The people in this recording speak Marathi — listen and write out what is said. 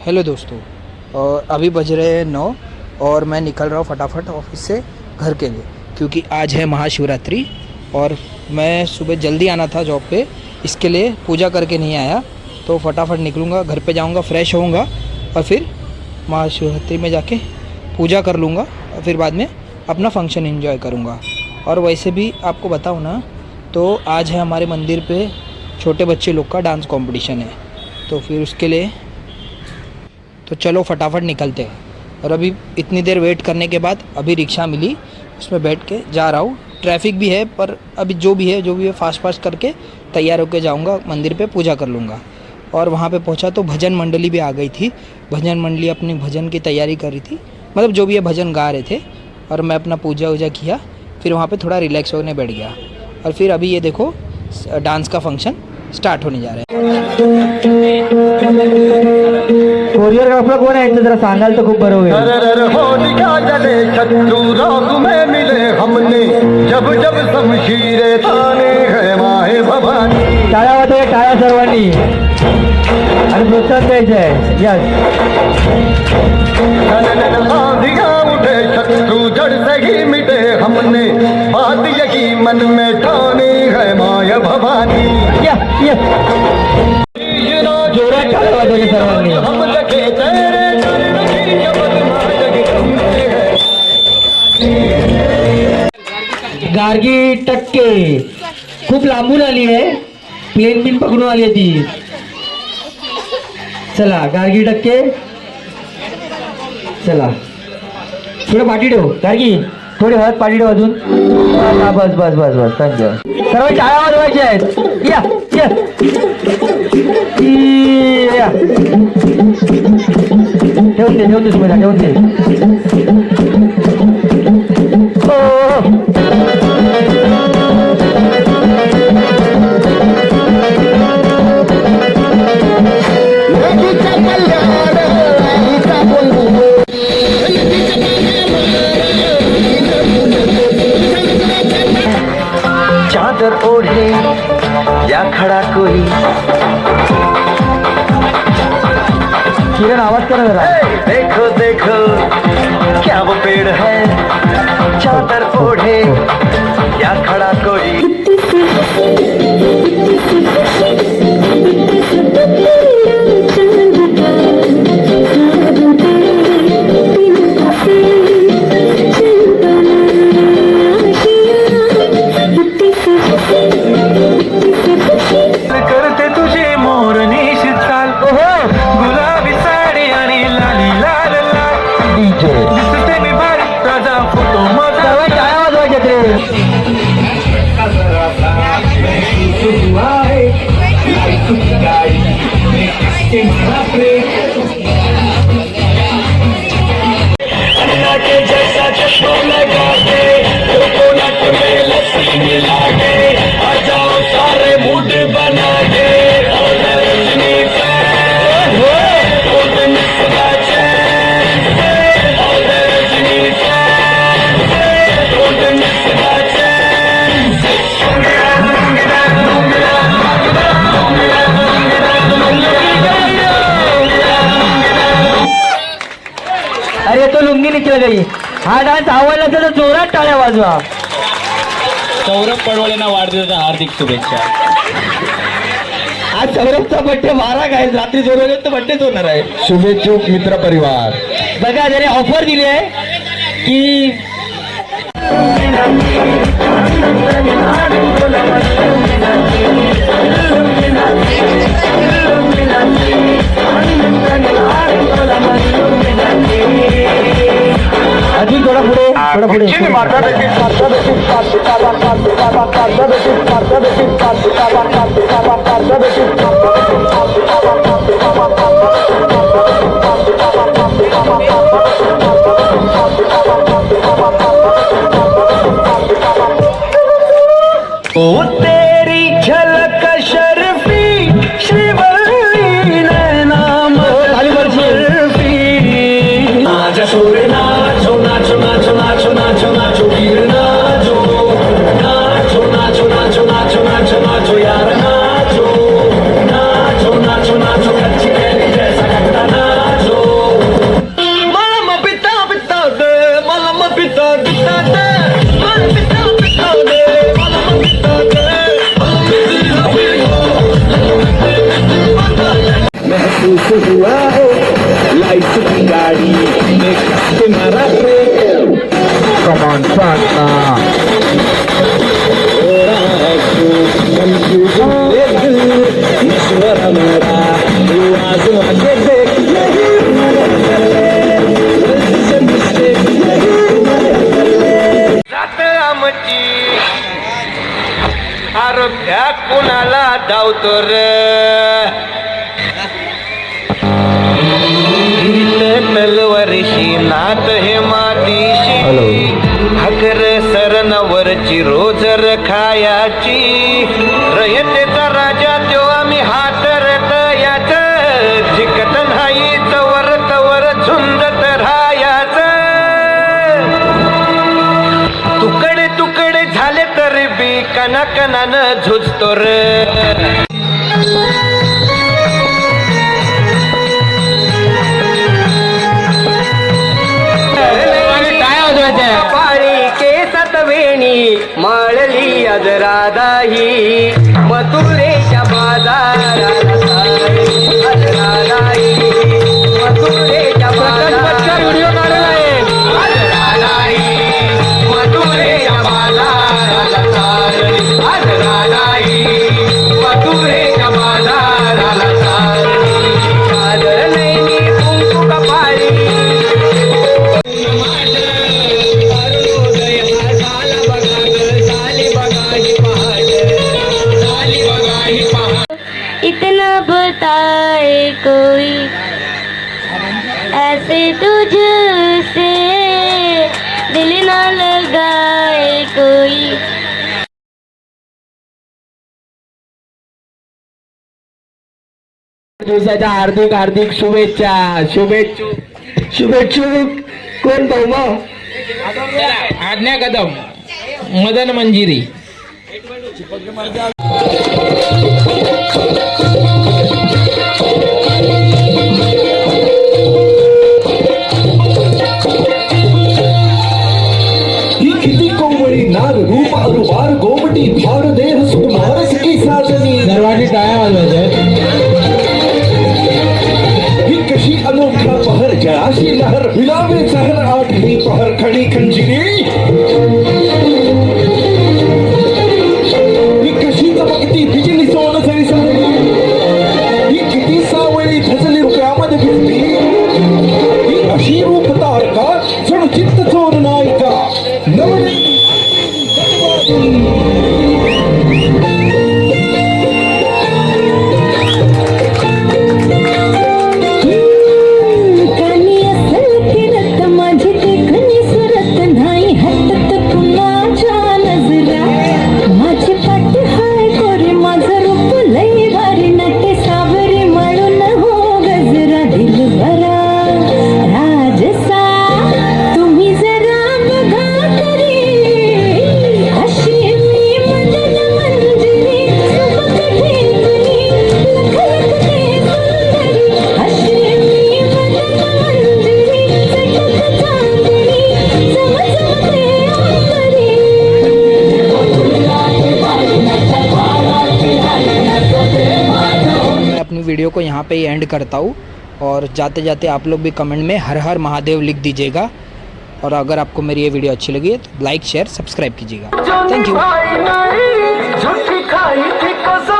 हेलो दोस्तों, अभी बज रहे हैं 9 और मैं निकल रहा हूँ फटाफट ऑफिस से घर के लिए, क्योंकि आज है महाशिवरात्रि और मैं सुबह जल्दी आना था जॉब पे, इसके लिए पूजा करके नहीं आया। तो फटाफट निकलूँगा, घर पे जाऊँगा, फ्रेश होऊंगा और फिर महाशिवरात्रि में जाके पूजा कर लूँगा और फिर बाद में अपना फंक्शन एंजॉय करूँगा। और वैसे भी आपको बताऊँ ना, तो आज है हमारे मंदिर पे छोटे बच्चे लोग का डांस कंपटीशन है, तो फिर उसके लिए तो चलो फटाफट निकलते हैं। और अभी इतनी देर वेट करने के बाद अभी रिक्शा मिली, उसमें बैठ के जा रहा हूँ। ट्रैफिक भी है पर अभी जो भी है फास्ट करके तैयार होकर जाऊँगा, मंदिर पे पूजा कर लूँगा। और वहाँ पे पहुँचा तो भजन मंडली भी आ गई थी। भजन मंडली अपनी भजन की तैयारी कर रही थी, मतलब जो भी है भजन गा रहे थे। और मैं अपना पूजा वूजा किया, फिर वहाँ पे थोड़ा रिलैक्स होने बैठ गया। और फिर अभी ये देखो डांस का फंक्शन स्टार्ट होने जा रहा है। कोरियोग्राफर कोण आहे जरा सांगाल तर खूप बरं होईल। में मिले हमने जब जब शमशीरे ताने है माहे भवानी। टाळ्या वाजवा, टाळ्या सर्वांनी आणि प्रोत्साहन द्यायचं आहे। यस, उठे शत्रु जड़ से ही मिटे हमने, बात यही मन में ठानी है माया भवानी। जोरात टाळ्या वाजवायच्या सर्वांनी। हम लगे तेरे चरण की जबलमा जगदम्बे है। गार्गी टक्के खूप लांबून आली आहे, प्लेन बिन पकडून आली आहे ती। चला गार्गी टक्के, चला थोडं पाठी ठेव गार्गी, थोडी हळद पाठी ठेव अजून। बस बस बस बस, थँक्यू। सर्व टाळ्या वाजवायच्या आहेत। या या या, ठेवून दे सुमेधा, ठेवून दे। चादर ओढ़े या खड़ा कोई, किरण आवाज करा जरा। देखो देखो क्या वो पेड़ है, चादर ओढ़े या खड़ा कोई। करते तुझे मोरनी शीतल, गुलाबी साडी आणि लाली लाल लाल दिसते मी भारी, ताजा फोटो माझा। टाळ्या वाजवायच्या ते। अन्ना के जैसा चश्मा लगा के, कोकोनट में लस्सी मिला के, आ जाओ सारे मूड बना के। और रजनी फैन, और मिसरा चैन, और रजनी फैन, और मिसरा चैन। अरे तो लुंगी निकल गई। हा डान्स आवडला तर जोरात टाळ्या वाजवा। सौरभ पडवळेंना वाढदिवसाच्या हार्दिक शुभेच्छा। आज सौरभचा बड्डे 12 काय, रात्री जोरवले तर बड्डेच होणार आहे। शुभेच्छुक मित्र परिवार, बघा जरी ऑफर दिली आहे की अजून थोडा पुढे, थोडा पुढे। ओ तेरी झलक शर्फी श्रीवल्ली नाम शर्फी। आजा सोरे नाचो नाचो नाचो नाचो नाचो नाचो वीर खुश हुआ हो लाइफ की गाड़ी में किसके मारा ब्रेक कमान साधना हो रहा है खूब कंफ्यूज ये दिल मशवरा मेरा तू आजमा के देख यही जात आमची आरोग्या कुणाला धावतो रे तलवारीशी नात हे मातीशी हकर सरणावरची रोजर खायाची रयतेचा राजा तो आम्ही हात रतयाच जिकत नाही तवर तवर झुंजत राहायाच तुकडे तुकडे झाले तरी बी कणाकणानं झुजतो रे पाळी केसात वेणी माळली आज राधाही मथुरेच्या बाजाराला सारी आज राधाही मथुरेच्या बाजाराला व्हिडिओ काढला आहे आज राधाही मथुरेच्या बाजाराला सारी आज राधाही मथुरेच्या बाजाराला सारी सादर नैनी कुंकू कपाळी इतना बताए कोई ऐसे तुझसे दिल ना लगाए कोई दिवसाच्या हार्दिक हार्दिक शुभेच्छा शुभेच्छुक कोण भाऊ मग आज्ञा कदम मदन मंजिरी किती कोवळी नाग रूप अरुबार गोमटी भार देह सुकुमार सखी साजनी सर्वांनी टाळ्या वाजवायच्या ही कशी अनोखा पहर जळाशी लहर हिलावे सहर आठवी पहर खडी खंजिरी ही कशी चमकती बिजली सोन सरी सावली ही किती सावळी धजली रुपयामध्ये भिजली ही अशी रूप तारका जणू चित्त चोर नायिका कणी असल फिरत माझी देखणी सुरत नाही हटत कुणाच्या नजरा माझी पट हाय गोरी माझं रूप लई भारी नटे सावरी म्हणून हो गजरा दिलबरा राजसा तुम्ही जरा बघा तरी अशी मी मदन मंजिरी सुबक ठेकली लखलखते सुंदरी अशी मी मदन मंजिरी चटक चांदणी चमचमते मैं अपनी वीडियो को यहाँ पे ही एंड करता हूँ और जाते जाते आप लोग भी कमेंट में हर हर महादेव लिख दीजिएगा और अगर आपको मेरी ये वीडियो अच्छी लगी है तो लाइक शेयर सब्सक्राइब कीजिएगा थैंक यू झूठी खाई थी कसम